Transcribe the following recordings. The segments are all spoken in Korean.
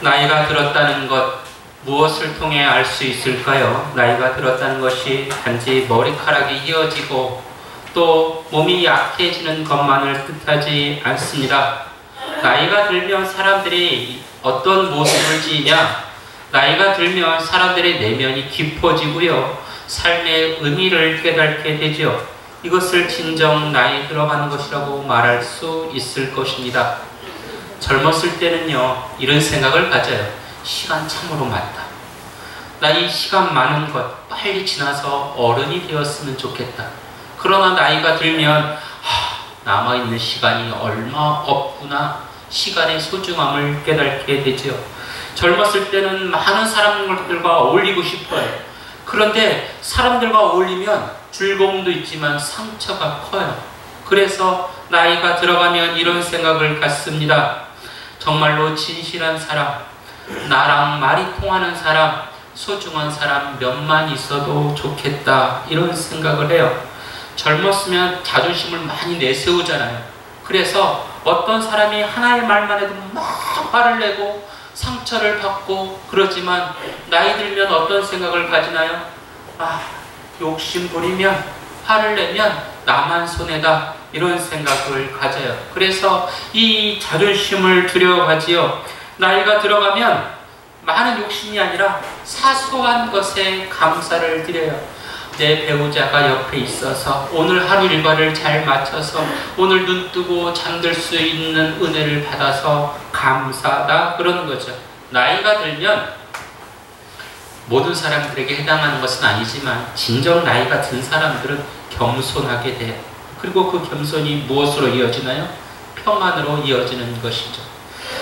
나이가 들었다는 것, 무엇을 통해 알 수 있을까요? 나이가 들었다는 것이 단지 머리카락이 휘어지고 또 몸이 약해지는 것만을 뜻하지 않습니다. 나이가 들면 사람들이 어떤 모습을 지니냐? 나이가 들면 사람들의 내면이 깊어지고요. 삶의 의미를 깨닫게 되죠. 이것을 진정 나이 들어가는 것이라고 말할 수 있을 것입니다. 젊었을 때는요, 이런 생각을 가져요. 시간 참으로 많다. 나 이 시간 많은 것 빨리 지나서 어른이 되었으면 좋겠다. 그러나 나이가 들면 남아있는 시간이 얼마 없구나. 시간의 소중함을 깨닫게 되죠. 젊었을 때는 많은 사람들과 어울리고 싶어요. 그런데 사람들과 어울리면 즐거움도 있지만 상처가 커요. 그래서 나이가 들어가면 이런 생각을 갖습니다. 정말로 진실한 사람, 나랑 말이 통하는 사람, 소중한 사람 몇만 있어도 좋겠다, 이런 생각을 해요. 젊었으면 자존심을 많이 내세우잖아요. 그래서 어떤 사람이 하나의 말만 해도 막 화를 내고 상처를 받고 그러지만 나이 들면 어떤 생각을 가지나요? 욕심 부리면, 화를 내면 나만 손해다, 이런 생각을 가져요. 그래서 이 자존심을 두려워하지요. 나이가 들어가면 많은 욕심이 아니라 사소한 것에 감사를 드려요. 내 배우자가 옆에 있어서 오늘 하루 일과를 잘 마쳐서 오늘 눈 뜨고 잠들 수 있는 은혜를 받아서 감사하다, 그러는 거죠. 나이가 들면 모든 사람들에게 해당하는 것은 아니지만 진정 나이가 든 사람들은 겸손하게 돼요. 그리고 그 겸손이 무엇으로 이어지나요? 평안으로 이어지는 것이죠.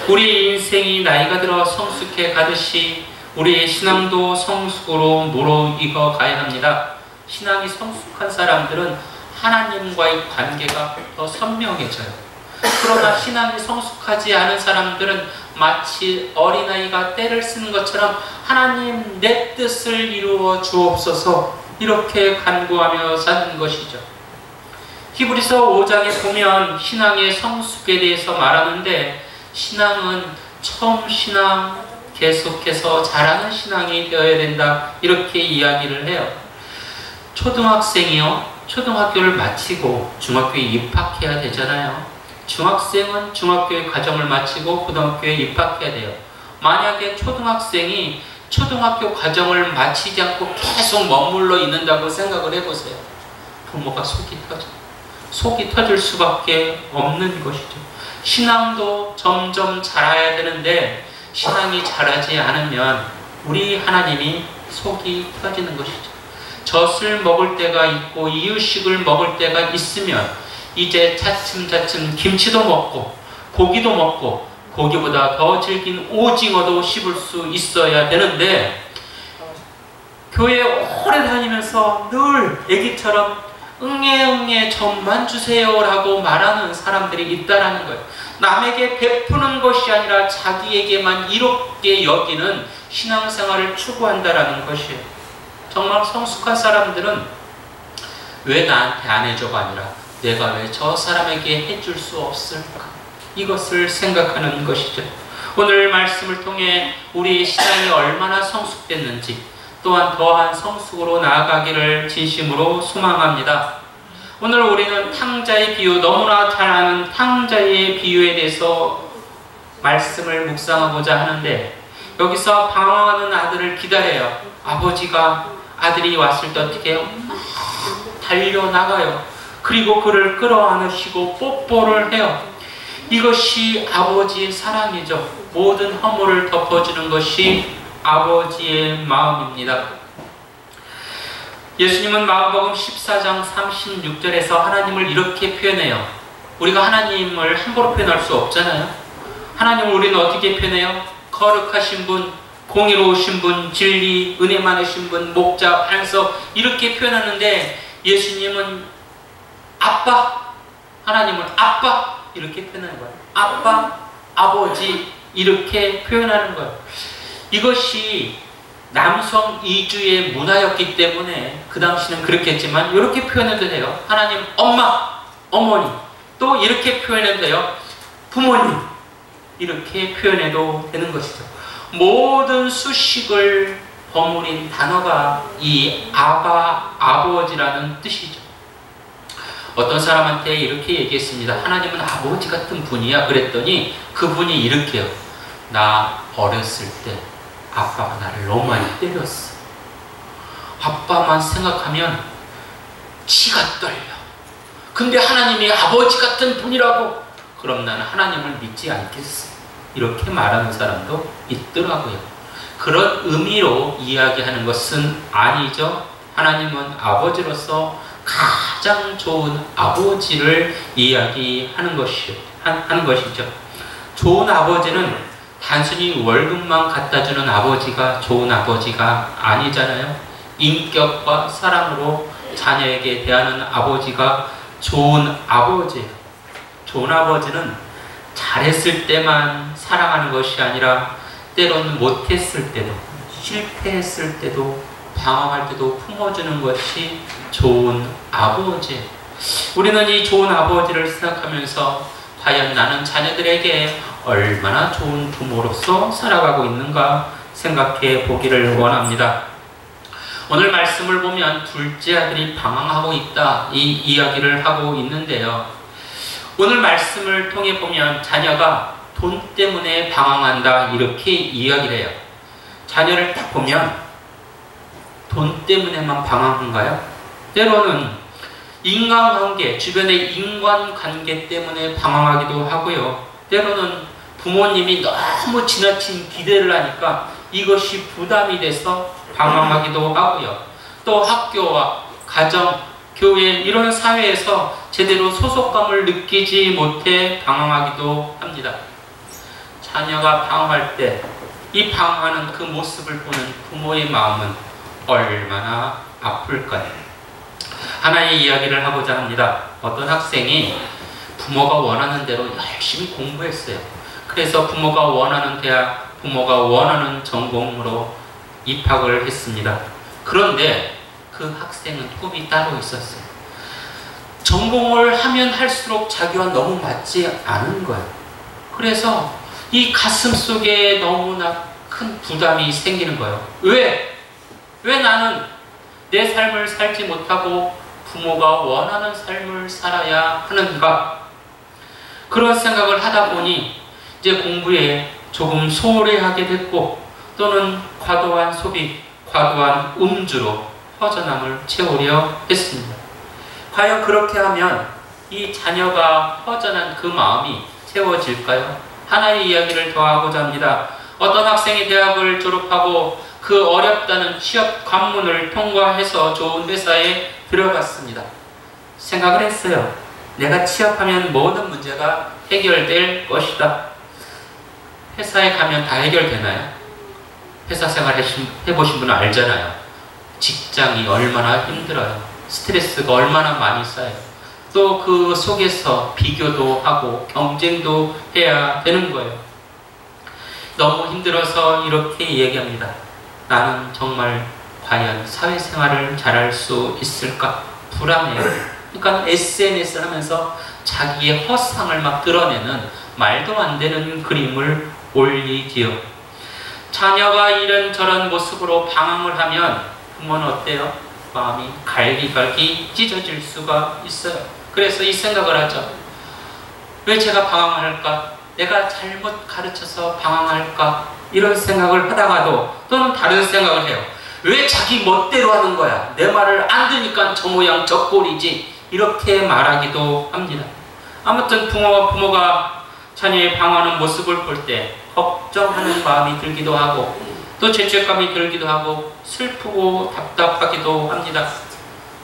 우리의 인생이 나이가 들어 성숙해 가듯이 우리의 신앙도 성숙으로 무르익어 가야 합니다. 신앙이 성숙한 사람들은 하나님과의 관계가 더 선명해져요. 그러나 신앙이 성숙하지 않은 사람들은 마치 어린아이가 떼를 쓰는 것처럼 하나님 내 뜻을 이루어 주옵소서, 이렇게 간구하며 사는 것이죠. 히브리서 5장에 보면 신앙의 성숙에 대해서 말하는데, 신앙은 처음 신앙, 계속해서 자라는 신앙이 되어야 된다, 이렇게 이야기를 해요. 초등학생이요, 초등학교를 마치고 중학교에 입학해야 되잖아요. 중학생은 중학교의 과정을 마치고 고등학교에 입학해야 돼요. 만약에 초등학생이 초등학교 과정을 마치지 않고 계속 머물러 있는다고 생각을 해보세요. 부모가 속이 터질 수밖에 없는 것이죠. 신앙도 점점 자라야 되는데 신앙이 자라지 않으면 우리 하나님이 속이 터지는 것이죠. 젖을 먹을 때가 있고 이유식을 먹을 때가 있으면 이제 차츰차츰 김치도 먹고 고기도 먹고 고기보다 더 질긴 오징어도 씹을 수 있어야 되는데, 교회에 오래 다니면서 늘 애기처럼 응애 점만 주세요 라고 말하는 사람들이 있다라는 거예요. 남에게 베푸는 것이 아니라 자기에게만 이롭게 여기는 신앙생활을 추구한다라는 것이에요. 정말 성숙한 사람들은 왜 나한테 안 해줘가 아니라 내가 왜 저 사람에게 해줄 수 없을까, 이것을 생각하는 것이죠. 오늘 말씀을 통해 우리의 신앙이 얼마나 성숙됐는지, 또한 더한 성숙으로 나아가기를 진심으로 소망합니다. 오늘 우리는 탕자의 비유, 너무나 잘 아는 탕자의 비유에 대해서 말씀을 묵상하고자 하는데, 여기서 방황하는 아들을 기다려요. 아버지가 아들이 왔을 때 어떻게 해요? 달려나가요. 그리고 그를 끌어안으시고 뽀뽀를 해요. 이것이 아버지의 사랑이죠. 모든 허물을 덮어주는 것이 아버지의 마음입니다. 예수님은 마가복음 14장 36절에서 하나님을 이렇게 표현해요. 우리가 하나님을 함부로 표현할 수 없잖아요. 하나님을 우리는 어떻게 표현해요? 거룩하신 분, 공의로우신 분, 진리, 은혜 많으신 분, 목자, 반석, 이렇게 표현하는데, 예수님은 아빠, 하나님을 아빠, 이렇게 표현하는 거예요. 아빠, 아버지, 이렇게 표현하는 거예요. 이것이 남성 이주의 문화였기 때문에 그 당시는 그렇겠지만 이렇게 표현해도 돼요. 하나님 엄마, 어머니, 또 이렇게 표현해도 돼요. 부모님, 이렇게 표현해도 되는 것이죠. 모든 수식을 버무린 단어가 이 아바, 아버지라는 뜻이죠. 어떤 사람한테 이렇게 얘기했습니다. 하나님은 아버지 같은 분이야. 그랬더니 그분이 이렇게요. 나 어렸을 때 아빠가 나를 너무 많이 때렸어. 아빠만 생각하면 치가 떨려. 근데 하나님이 아버지 같은 분이라고. 그럼 나는 하나님을 믿지 않겠어. 이렇게 말하는 사람도 있더라고요. 그런 의미로 이야기하는 것은 아니죠. 하나님은 아버지로서 가장 좋은 아버지를 이야기하는 것이죠. 좋은 아버지는 단순히 월급만 갖다 주는 아버지가 좋은 아버지가 아니잖아요. 인격과 사랑으로 자녀에게 대하는 아버지가 좋은 아버지예요. 좋은 아버지는 잘했을 때만 사랑하는 것이 아니라 때로는 못했을 때도, 실패했을 때도, 방황할 때도 품어주는 것이 좋은 아버지예요. 우리는 이 좋은 아버지를 생각하면서 과연 나는 자녀들에게 얼마나 좋은 부모로서 살아가고 있는가 생각해 보기를 원합니다. 오늘 말씀을 보면 둘째 아들이 방황하고 있다, 이 이야기를 하고 있는데요. 오늘 말씀을 통해 보면 자녀가 돈 때문에 방황한다, 이렇게 이야기를 해요. 자녀를 딱 보면 돈 때문에만 방황한가요? 때로는 인간관계, 주변의 인간관계 때문에 방황하기도 하고요. 때로는 부모님이 너무 지나친 기대를 하니까 이것이 부담이 돼서 방황하기도 하고요. 또 학교와 가정, 교회, 이런 사회에서 제대로 소속감을 느끼지 못해 방황하기도 합니다. 자녀가 방황할 때 이 방황하는 그 모습을 보는 부모의 마음은 얼마나 아플까요? 하나의 이야기를 하고자 합니다. 어떤 학생이 부모가 원하는 대로 열심히 공부했어요. 그래서 부모가 원하는 대학, 부모가 원하는 전공으로 입학을 했습니다. 그런데 그 학생은 꿈이 따로 있었어요. 전공을 하면 할수록 자기와 너무 맞지 않은 거예요. 그래서 이 가슴 속에 너무나 큰 부담이 생기는 거예요. 왜 나는 내 삶을 살지 못하고 부모가 원하는 삶을 살아야 하는가? 그런 생각을 하다 보니 이제 공부에 조금 소홀히하게 됐고, 또는 과도한 소비, 과도한 음주로 허전함을 채우려 했습니다. 과연 그렇게 하면 이 자녀가 허전한 그 마음이 채워질까요? 하나의 이야기를 더하고자 합니다. 어떤 학생이 대학을 졸업하고 그 어렵다는 취업 관문을 통과해서 좋은 회사에 들어갔습니다. 생각을 했어요. 내가 취업하면 모든 문제가 해결될 것이다. 회사에 가면 다 해결되나요? 회사 생활 해보신 분은 알잖아요. 직장이 얼마나 힘들어요. 스트레스가 얼마나 많이 쌓여요. 또 그 속에서 비교도 하고 경쟁도 해야 되는 거예요. 너무 힘들어서 이렇게 얘기합니다. 나는 정말 과연 사회생활을 잘할 수 있을까? 불안해요. 그러니까 SNS를 하면서 자기의 허상을 막 드러내는 말도 안 되는 그림을 올리지요. 자녀가 이런저런 모습으로 방황을 하면 부모는 어때요? 마음이 갈기갈기 찢어질 수가 있어요. 그래서 이 생각을 하죠. 왜 제가 방황할까? 내가 잘못 가르쳐서 방황할까? 이런 생각을 하다가도, 또는 다른 생각을 해요. 왜 자기 멋대로 하는 거야? 내 말을 안 듣니까 저 모양 저 꼴이지. 이렇게 말하기도 합니다. 아무튼 부모가 자녀의 방황하는 모습을 볼 때 걱정하는 마음이 들기도 하고, 또 죄책감이 들기도 하고, 슬프고 답답하기도 합니다.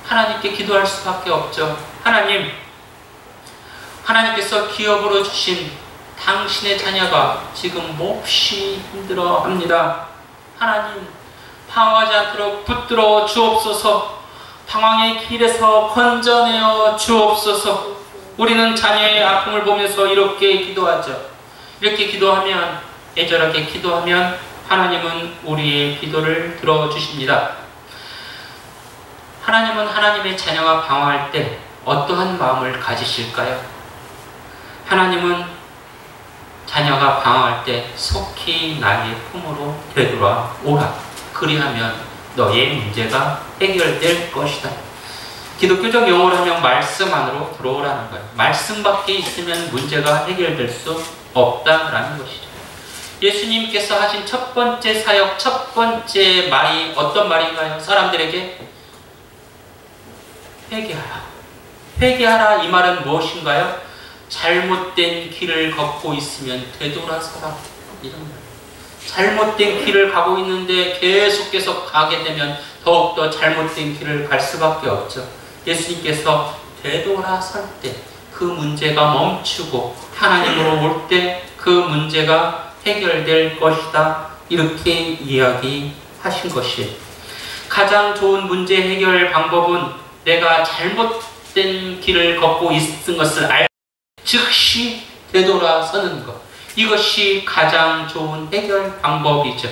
하나님께 기도할 수밖에 없죠. 하나님께서 기업으로 주신 당신의 자녀가 지금 몹시 힘들어합니다. 하나님, 방황하지 않도록 붙들어 주옵소서. 방황의 길에서 건져내어 주옵소서. 우리는 자녀의 아픔을 보면서 이렇게 기도하죠. 이렇게 기도하면, 애절하게 기도하면 하나님은 우리의 기도를 들어주십니다. 하나님은 하나님의 자녀가 방황할 때 어떠한 마음을 가지실까요? 하나님은 자녀가 방황할 때 속히 나의 품으로 되돌아오라. 그리하면 너의 문제가 해결될 것이다. 기독교적 용어로 하면 말씀 안으로 들어오라는 거예요. 말씀 밖에 있으면 문제가 해결될 수 없다라는 것이죠. 예수님께서 하신 첫 번째 사역, 첫 번째 말이 어떤 말인가요? 사람들에게 회개하라. 회개하라. 이 말은 무엇인가요? 잘못된 길을 걷고 있으면 되돌아서라. 이런 말. 잘못된 길을 가고 있는데 계속 가게 되면 더욱더 잘못된 길을 갈 수밖에 없죠. 예수님께서 되돌아설 때 그 문제가 멈추고 하나님으로 올 때 그 문제가 해결될 것이다. 이렇게 이야기하신 것이에요. 가장 좋은 문제 해결 방법은 내가 잘못된 길을 걷고 있는 것을 알 즉시 되돌아서는 것. 이것이 가장 좋은 해결 방법이죠.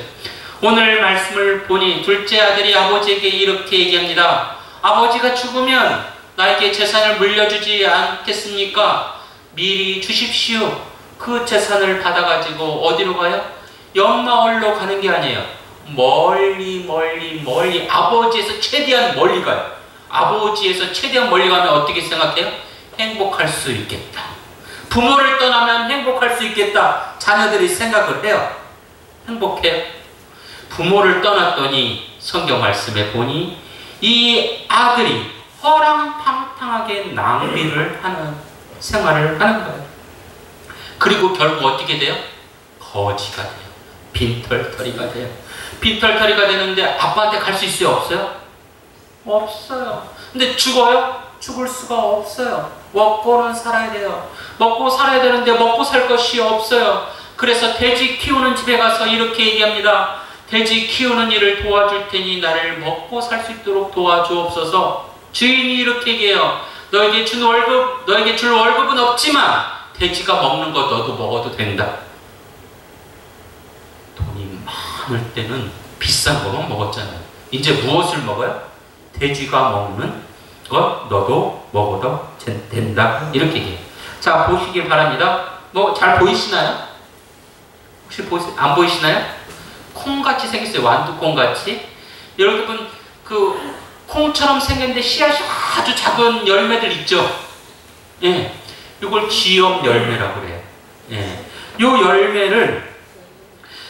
오늘 말씀을 보니 둘째 아들이 아버지에게 이렇게 얘기합니다. 아버지가 죽으면 나에게 재산을 물려주지 않겠습니까? 미리 주십시오. 그 재산을 받아가지고 어디로 가요? 옆마을로 가는 게 아니에요. 멀리 아버지에서 최대한 멀리 가요. 아버지에서 최대한 멀리 가면 어떻게 생각해요? 행복할 수 있겠다. 부모를 떠나면 행복할 수 있겠다. 자녀들이 생각을 해요. 행복해요. 부모를 떠났더니 성경 말씀에 보니 이 아들이 허랑방탕하게 낭비를 하는 생활을 하는 거예요. 그리고 결국 어떻게 돼요? 거지가 돼요. 빈털터리가 돼요. 빈털터리가 되는데 아빠한테 갈 수 있어요? 없어요? 없어요. 근데 죽어요? 죽을 수가 없어요. 먹고는 살아야 돼요. 먹고 살아야 되는데 먹고 살 것이 없어요. 그래서 돼지 키우는 집에 가서 이렇게 얘기합니다. 돼지 키우는 일을 도와줄 테니 나를 먹고 살 수 있도록 도와주옵소서. 주인이 이렇게 얘기해요. 너에게 줄 월급은 없지만 돼지가 먹는 거 너도 먹어도 된다. 돈이 많을 때는 비싼 거만 먹었잖아요. 이제 무엇을 먹어요? 돼지가 먹는 것 너도 먹어도 된다. 이렇게 얘기해요. 자, 보시길 바랍니다. 뭐 잘 보이시나요? 혹시 안 보이시나요? 콩같이 생겼어요. 완두콩같이. 여러분 그 콩처럼 생겼는데 씨앗이 아주 작은 열매들 있죠. 예, 이걸 지엽 열매라고 그래요. 예, 요 열매를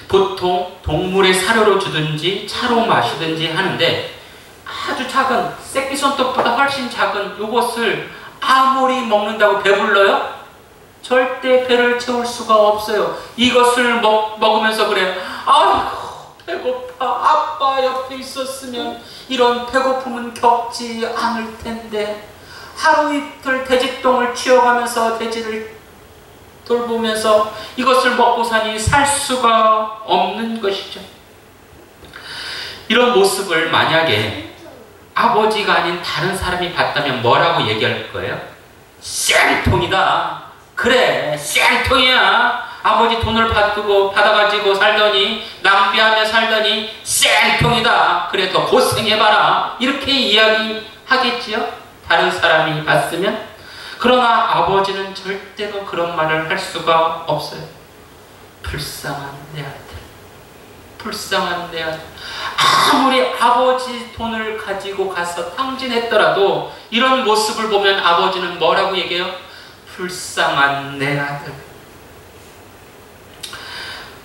보통 동물의 사료로 주든지 차로 마시든지 하는데 아주 작은 새끼손톱보다 훨씬 작은 이것을 아무리 먹는다고 배불러요? 절대 배를 채울 수가 없어요. 이것을 먹으면서 그래요. 아이고 배고파. 아빠 옆에 있었으면 이런 배고픔은 겪지 않을 텐데. 하루 이틀 돼지똥을 치워가면서 돼지를 돌보면서 이것을 먹고 사니 살 수가 없는 것이죠. 이런 모습을 만약에 아버지가 아닌 다른 사람이 봤다면 뭐라고 얘기할 거예요? 쌩통이다. 그래, 쌩통이야. 아버지 돈을 받아가지고 살더니 낭비하며 살더니 쌩통이다. 그래, 더 고생해봐라. 이렇게 이야기하겠지요? 다른 사람이 봤으면. 그러나 아버지는 절대로 그런 말을 할 수가 없어요. 불쌍한 내 아들. 불쌍한 내 아들. 아무리 아버지 돈을 가지고 가서 탕진했더라도 이런 모습을 보면 아버지는 뭐라고 얘기해요? 불쌍한 내 아들.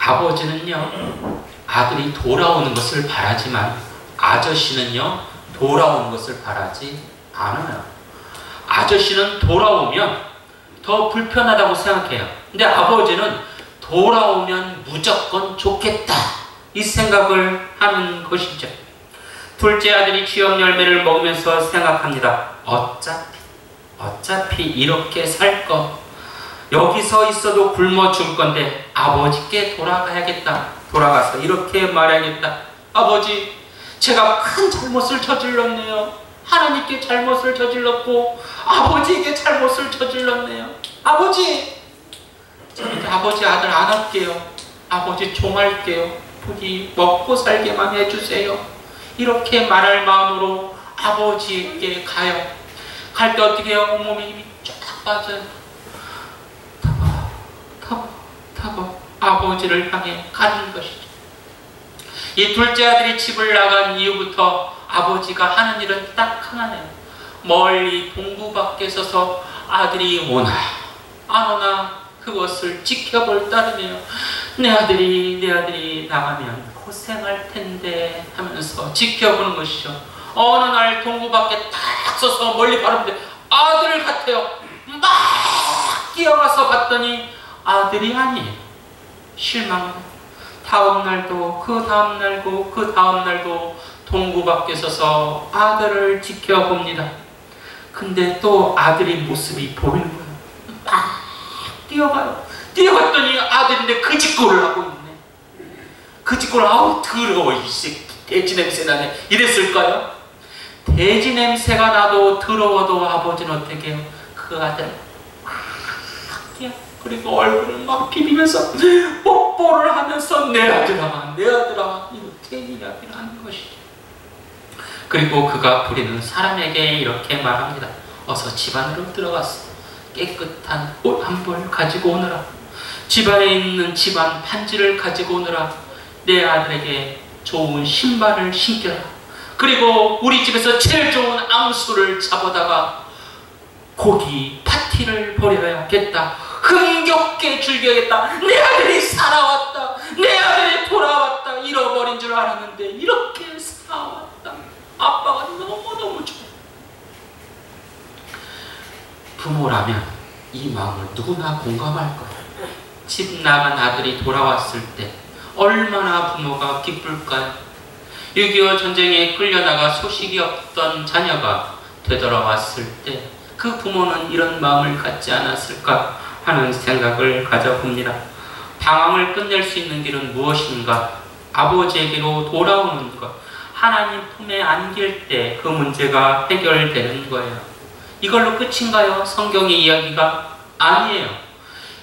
아버지는요, 아들이 돌아오는 것을 바라지만 아저씨는요, 돌아오는 것을 바라지 않아요. 아저씨는 돌아오면 더 불편하다고 생각해요. 근데 아버지는 돌아오면 무조건 좋겠다. 이 생각을 하는 것이죠. 둘째 아들이 지엽 열매를 먹으면서 생각합니다. 어차피 이렇게 살 거. 여기서 있어도 굶어 죽을 건데 아버지께 돌아가야겠다. 돌아가서 이렇게 말해야겠다. 아버지, 제가 큰 잘못을 저질렀네요. 하나님께 잘못을 저질렀고 아버지에게 잘못을 저질렀네요. 아버지, 저는 아버지 아들 안 할게요. 아버지 종할게요. 부디 먹고 살게만 해주세요. 이렇게 말할 마음으로 아버지에게 가요. 갈 때 어떻게 해요? 온몸에 힘이 쫙 빠져요. 타고 아버지를 향해 가는 것이죠. 이 둘째 아들이 집을 나간 이후부터 아버지가 하는 일은 딱 하나예요. 멀리 동부 밖에 서서 아들이 오나 안 오나 그것을 지켜볼 따름이에요. 내 아들이 나가면 고생할 텐데 하면서 지켜보는 것이죠. 어느 날 동부 밖에 딱 서서 멀리 바라보는데 아들 같아요. 막 뛰어가서 봤더니 아들이 아니에요. 실망해요. 다음 날도 그 다음 날도 그 다음 날도 동부 밖에 서서 아들을 지켜봅니다. 근데 또 아들이 모습이 보이는 거예요. 막 뛰어가요. 뛰어갔더니 아들인데 그 짓거리를 하고 있네. 그 짓거리, 아우 더러워 이 새끼, 돼지 냄새 나네, 이랬을까요? 돼지 냄새가 나도 더러워도 아버지는 어떻게 해요? 그 아들 막 뛰어, 그리고 얼굴을 막 비비면서 뽀뽀를 하면서 내 아들아 이렇게 이야기를 하는 것이죠. 그리고 그가 부리는 사람에게 이렇게 말합니다. 어서 집 안으로 들어가서 깨끗한 옷 한 벌 가지고 오너라. 집안에 있는 집안 반지를 가지고 오너라. 내 아들에게 좋은 신발을 신겨라. 그리고 우리 집에서 제일 좋은 암수를 잡아다가 고기 파티를 벌여야겠다. 흥겹게 즐겨야겠다. 내 아들이 살아왔다. 내 아들이 돌아왔다. 잃어버린 줄 알았는데 이렇게 살아왔다. 아빠가 너무너무 좋아. 부모라면 이 마음을 누구나 공감할 거예요. 집 나간 아들이 돌아왔을 때 얼마나 부모가 기쁠까요? 6.25 전쟁에 끌려나가 소식이 없던 자녀가 되돌아왔을 때 그 부모는 이런 마음을 갖지 않았을까 하는 생각을 가져봅니다. 방황을 끝낼 수 있는 길은 무엇인가? 아버지에게로 돌아오는 것. 하나님 품에 안길 때 그 문제가 해결되는 거예요. 이걸로 끝인가요? 성경의 이야기가 아니에요.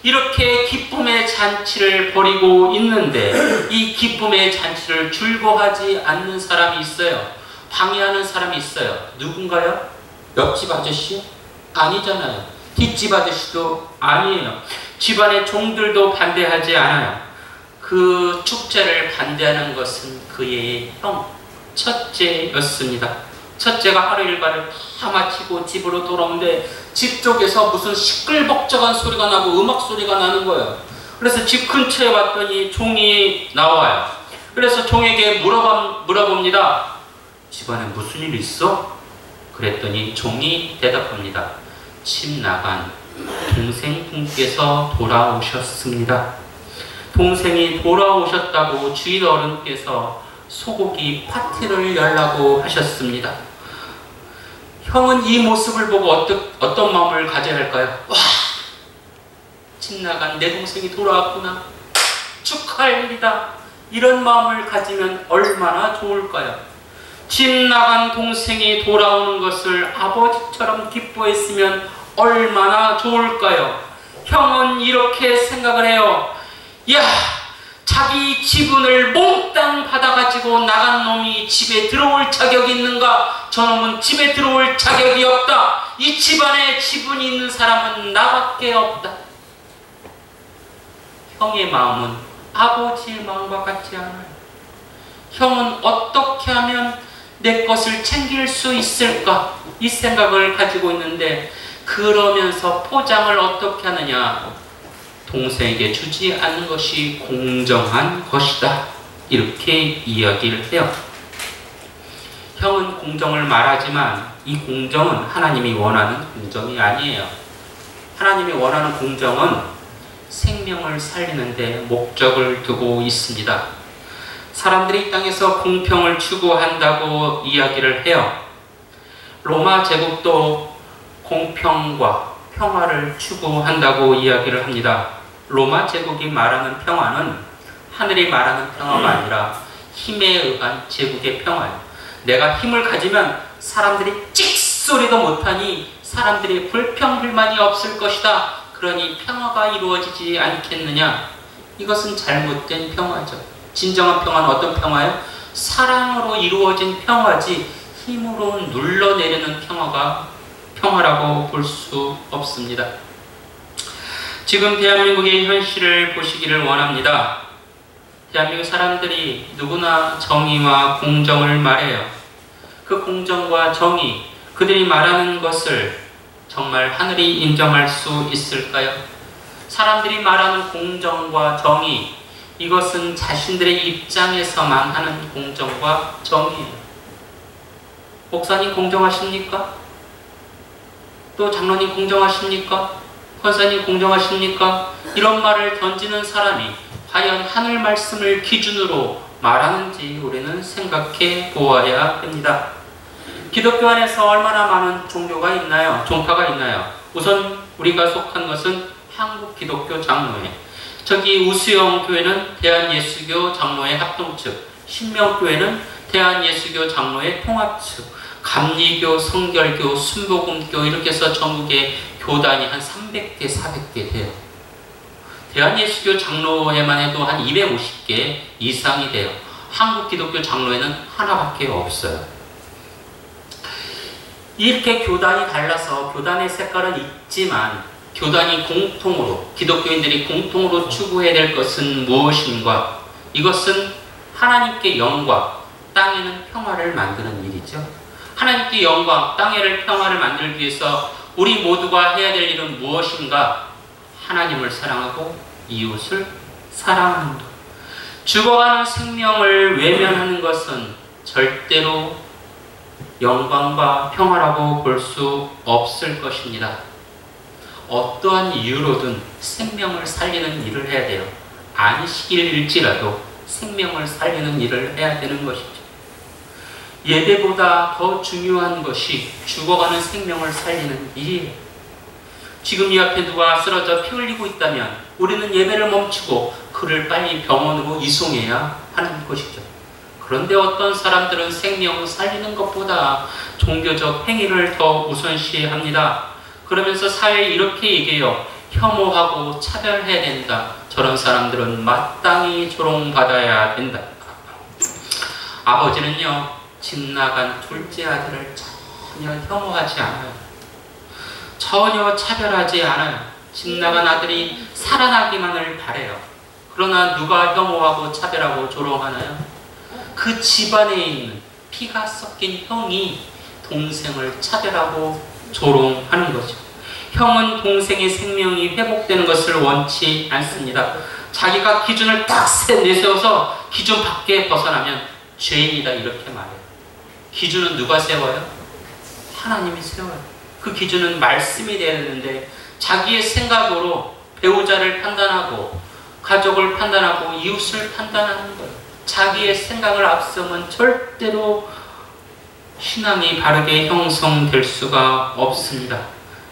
이렇게 기쁨의 잔치를 벌이고 있는데 이 기쁨의 잔치를 즐거워하지 않는 사람이 있어요. 방해하는 사람이 있어요. 누군가요? 옆집 아저씨? 아니잖아요. 뒷집 아저씨도 아니에요. 집안의 종들도 반대하지 않아요. 그 축제를 반대하는 것은 그의 형, 첫째였습니다. 첫째가 하루 일과를 다 마치고 집으로 돌아오는데 집 쪽에서 무슨 시끌벅적한 소리가 나고 음악 소리가 나는 거예요. 그래서 집 근처에 왔더니 종이 나와요. 그래서 종에게 물어봅니다. 집안에 무슨 일 있어? 그랬더니 종이 대답합니다. 집 나간 동생분께서 돌아오셨습니다. 동생이 돌아오셨다고 주인 어른께서 소고기 파티를 열라고 하셨습니다. 형은 이 모습을 보고 어떤 마음을 가져야 할까요? 와, 집 나간 내 동생이 돌아왔구나. 축하할 일이다. 이런 마음을 가지면 얼마나 좋을까요? 집 나간 동생이 돌아오는 것을 아버지처럼 기뻐했으면 얼마나 좋을까요? 형은 이렇게 생각을 해요. 야, 자기 지분을 몽땅 받아가지고 나간 놈이 집에 들어올 자격이 있는가? 저놈은 집에 들어올 자격이 없다. 이 집안에 지분이 있는 사람은 나밖에 없다. 형의 마음은 아버지의 마음과 같지 않아요. 형은 어떻게 하면 내 것을 챙길 수 있을까? 이 생각을 가지고 있는데 그러면서 포장을 어떻게 하느냐? 동생에게 주지 않는 것이 공정한 것이다. 이렇게 이야기를 해요. 형은 공정을 말하지만 이 공정은 하나님이 원하는 공정이 아니에요. 하나님이 원하는 공정은 생명을 살리는 데 목적을 두고 있습니다. 사람들이 이 땅에서 공평을 추구한다고 이야기를 해요. 로마 제국도 공평과 평화를 추구한다고 이야기를 합니다. 로마 제국이 말하는 평화는 하늘이 말하는 평화가 아니라 힘에 의한 제국의 평화예요. 내가 힘을 가지면 사람들이 찍소리도 못하니 사람들이 불평불만이 없을 것이다. 그러니 평화가 이루어지지 않겠느냐? 이것은 잘못된 평화죠. 진정한 평화는 어떤 평화예요? 사랑으로 이루어진 평화지 힘으로 눌러내리는 평화가 평화라고 볼 수 없습니다. 지금 대한민국의 현실을 보시기를 원합니다. 대한민국 사람들이 누구나 정의와 공정을 말해요. 그 공정과 정의, 그들이 말하는 것을 정말 하늘이 인정할 수 있을까요? 사람들이 말하는 공정과 정의, 이것은 자신들의 입장에서만 하는 공정과 정의예요. 목사님 공정하십니까? 또 장로님 공정하십니까? 권사님 공정하십니까? 이런 말을 던지는 사람이 과연 하늘 말씀을 기준으로 말하는지 우리는 생각해 보아야 됩니다. 기독교 안에서 얼마나 많은 종교가 있나요? 종파가 있나요? 우선 우리가 속한 것은 한국 기독교 장로회. 저기 우수영 교회는 대한예수교 장로회 합동측, 신명교회는 대한예수교 장로회 통합측, 감리교, 성결교, 순복음교 이렇게 해서 전국에 교단이 한 300개, 400개 돼요. 대한예수교 장로회만 해도 한 250개 이상이 돼요. 한국 기독교 장로회는 하나밖에 없어요. 이렇게 교단이 달라서 교단의 색깔은 있지만 교단이 공통으로, 기독교인들이 공통으로 추구해야 될 것은 무엇인가? 이것은 하나님께 영광, 땅에는 평화를 만드는 일이죠. 하나님께 영광, 땅에는 평화를 만들기 위해서 우리 모두가 해야 될 일은 무엇인가? 하나님을 사랑하고 이웃을 사랑하는 것. 죽어가는 생명을 외면하는 것은 절대로 영광과 평화라고 볼 수 없을 것입니다. 어떠한 이유로든 생명을 살리는 일을 해야 돼요. 안식일일지라도 생명을 살리는 일을 해야 되는 것이죠. 예배보다 더 중요한 것이 죽어가는 생명을 살리는 일이에요. 지금 이 앞에 누가 쓰러져 피 흘리고 있다면 우리는 예배를 멈추고 그를 빨리 병원으로 이송해야 하는 것이죠. 그런데 어떤 사람들은 생명을 살리는 것보다 종교적 행위를 더 우선시합니다. 그러면서 사회에 이렇게 얘기해요. 혐오하고 차별해야 된다. 저런 사람들은 마땅히 조롱받아야 된다. 아버지는요, 집 나간 둘째 아들을 전혀 혐오하지 않아요. 전혀 차별하지 않아요. 집 나간 아들이 살아나기만을 바라요. 그러나 누가 혐오하고 차별하고 조롱하나요? 그 집안에 있는 피가 섞인 형이 동생을 차별하고 조롱하는 거죠. 형은 동생의 생명이 회복되는 것을 원치 않습니다. 자기가 기준을 딱 내세워서 기준 밖에 벗어나면 죄인이다 이렇게 말해요. 기준은 누가 세워요? 하나님이 세워요. 그 기준은 말씀이 되어야 되는데 자기의 생각으로 배우자를 판단하고 가족을 판단하고 이웃을 판단하는 거예요. 자기의 생각을 앞서면 절대로 신앙이 바르게 형성될 수가 없습니다.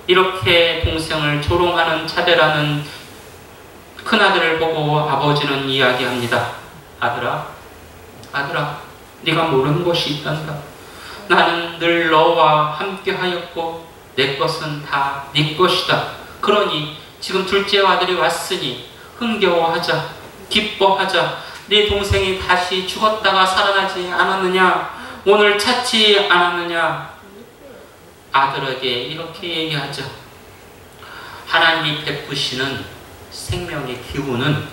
이렇게 동생을 조롱하는, 차별하는 큰아들을 보고 아버지는 이야기합니다. 아들아, 아들아, 네가 모르는 것이 있단다. 나는 늘 너와 함께 하였고 내 것은 다 네 것이다. 그러니 지금 둘째 아들이 왔으니 흥겨워하자, 기뻐하자. 네 동생이 다시 죽었다가 살아나지 않았느냐? 오늘 찾지 않았느냐? 아들에게 이렇게 얘기하죠. 하나님이 베푸시는 생명의 기운은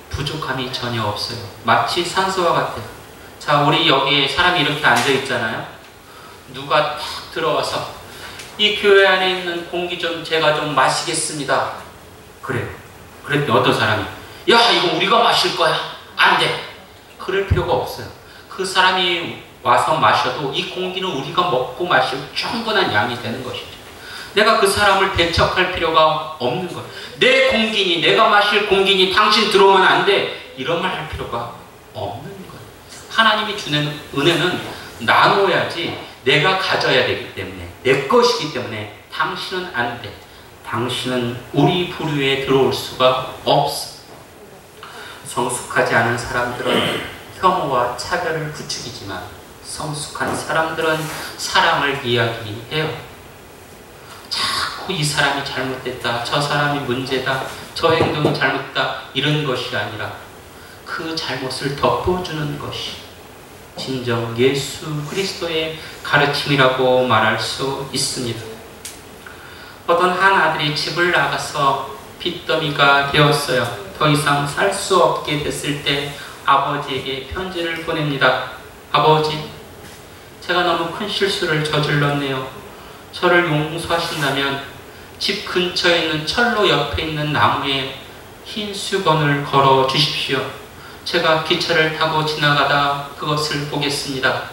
부족함이 전혀 없어요. 마치 산소와 같아요. 자, 우리 여기에 사람이 이렇게 앉아 있잖아요. 누가 탁 들어와서 이 교회 안에 있는 공기 좀 제가 좀 마시겠습니다. 그래요. 그랬더니 어떤 사람이 야, 이거 우리가 마실 거야. 안 돼. 그럴 필요가 없어요. 그 사람이 와서 마셔도 이 공기는 우리가 먹고 마실 충분한 양이 되는 것이죠. 내가 그 사람을 배척할 필요가 없는 거예요. 내 공기니 내가 마실 공기니 당신 들어오면 안 돼. 이런 말 할 필요가 없는 거예요. 하나님이 주는 은혜는 나눠야지 내가 가져야 되기 때문에 내 것이기 때문에 당신은 안 돼. 당신은 우리 부류에 들어올 수가 없어. 성숙하지 않은 사람들은 혐오와 차별을 부추기지만 성숙한 사람들은 사랑을 이야기해요. 자꾸 이 사람이 잘못됐다, 저 사람이 문제다, 저 행동이 잘못됐다 이런 것이 아니라 그 잘못을 덮어주는 것이 진정 예수 그리스도의 가르침이라고 말할 수 있습니다. 어떤 한 아들이 집을 나가서 빚더미가 되었어요. 더 이상 살 수 없게 됐을 때 아버지에게 편지를 보냅니다. 아버지, 제가 너무 큰 실수를 저질렀네요. 저를 용서하신다면 집 근처에 있는 철로 옆에 있는 나무에 흰 수건을 걸어 주십시오. 제가 기차를 타고 지나가다 그것을 보겠습니다.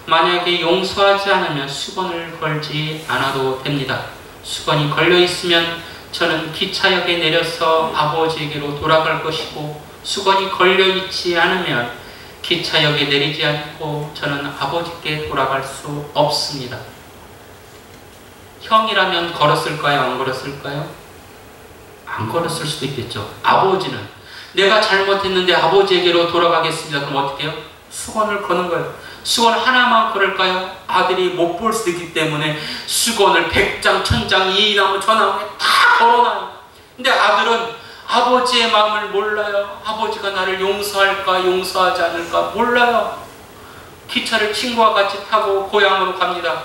만약에 용서하지 않으면 수건을 걸지 않아도 됩니다. 수건이 걸려 있으면 저는 기차역에 내려서 아버지에게로 돌아갈 것이고, 수건이 걸려 있지 않으면 기차역에 내리지 않고 저는 아버지께 돌아갈 수 없습니다. 형이라면 걸었을까요? 안 걸었을까요? 안 걸었을 수도 있겠죠. 아버지는 내가 잘못했는데 아버지에게로 돌아가겠습니다. 그럼 어떻게 해요? 수건을 거는 거예요. 수건 하나만 걸을까요? 아들이 못 볼 수 있기 때문에 수건을 100장, 1000장, 이 나무 저 나무에 다 걸어놔요. 근데 아들은 아버지의 마음을 몰라요. 아버지가 나를 용서할까 용서하지 않을까 몰라요. 기차를 친구와 같이 타고 고향으로 갑니다.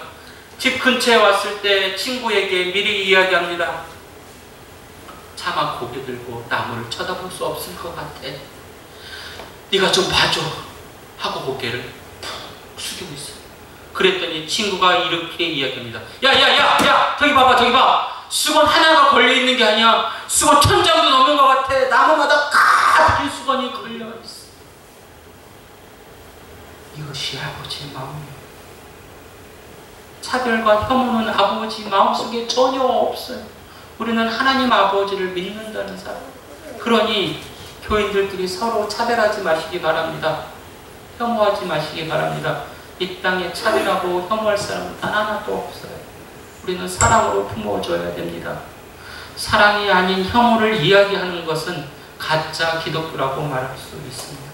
집 근처에 왔을 때 친구에게 미리 이야기합니다. 차마 고개 들고 나무를 쳐다볼 수 없을 것 같아. 네가 좀 봐줘 하고 고개를 푹 숙이고 있어요. 그랬더니 친구가 이렇게 이야기합니다. 야, 저기 봐봐, 저기 봐. 수건 하나가 걸려있는 게 아니야. 수건 1000장도 넘는 것 같아. 나무마다 가득 수건이 걸려있어. 이것이 아버지의 마음이에요. 차별과 혐오는 아버지 마음속에 전혀 없어요. 우리는 하나님 아버지를 믿는다는 사람. 그러니 교인들끼리 서로 차별하지 마시기 바랍니다. 혐오하지 마시기 바랍니다. 이 땅에 차별하고 혐오할 사람은 단 하나도 없어요. 우리는 사랑으로 품어줘야 됩니다. 사랑이 아닌 혐오를 이야기하는 것은 가짜 기독교라고 말할 수 있습니다.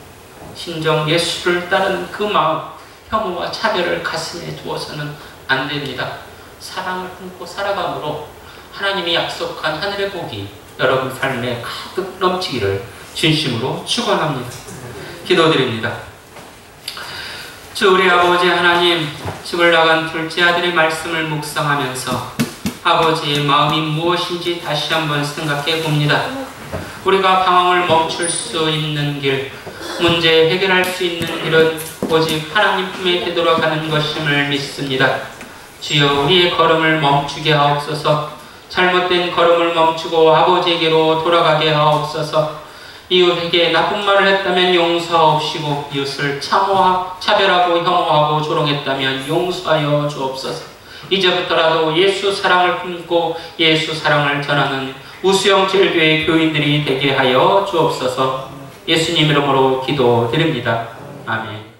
신정 예수를 따르는 그 마음, 혐오와 차별을 가슴에 두어서는 안 됩니다. 사랑을 품고 살아감으로 하나님이 약속한 하늘의 복이 여러분 삶에 가득 넘치기를 진심으로 축원합니다. 기도드립니다. 주 우리 아버지 하나님, 죽을 나간 둘째 아들의 말씀을 묵상하면서 아버지의 마음이 무엇인지 다시 한번 생각해 봅니다. 우리가 방황을 멈출 수 있는 길, 문제 해결할 수 있는 길은 오직 하나님 품에 되돌아가는 것임을 믿습니다. 주여 우리의 걸음을 멈추게 하옵소서. 잘못된 걸음을 멈추고 아버지에게로 돌아가게 하옵소서. 이웃에게 나쁜 말을 했다면 용서하옵시고, 이웃을 차별하고 혐오하고 조롱했다면 용서하여 주옵소서. 이제부터라도 예수 사랑을 품고 예수 사랑을 전하는 우수영 제일교회 교인들이 되게 하여 주옵소서. 예수님 이름으로 기도드립니다. 아멘.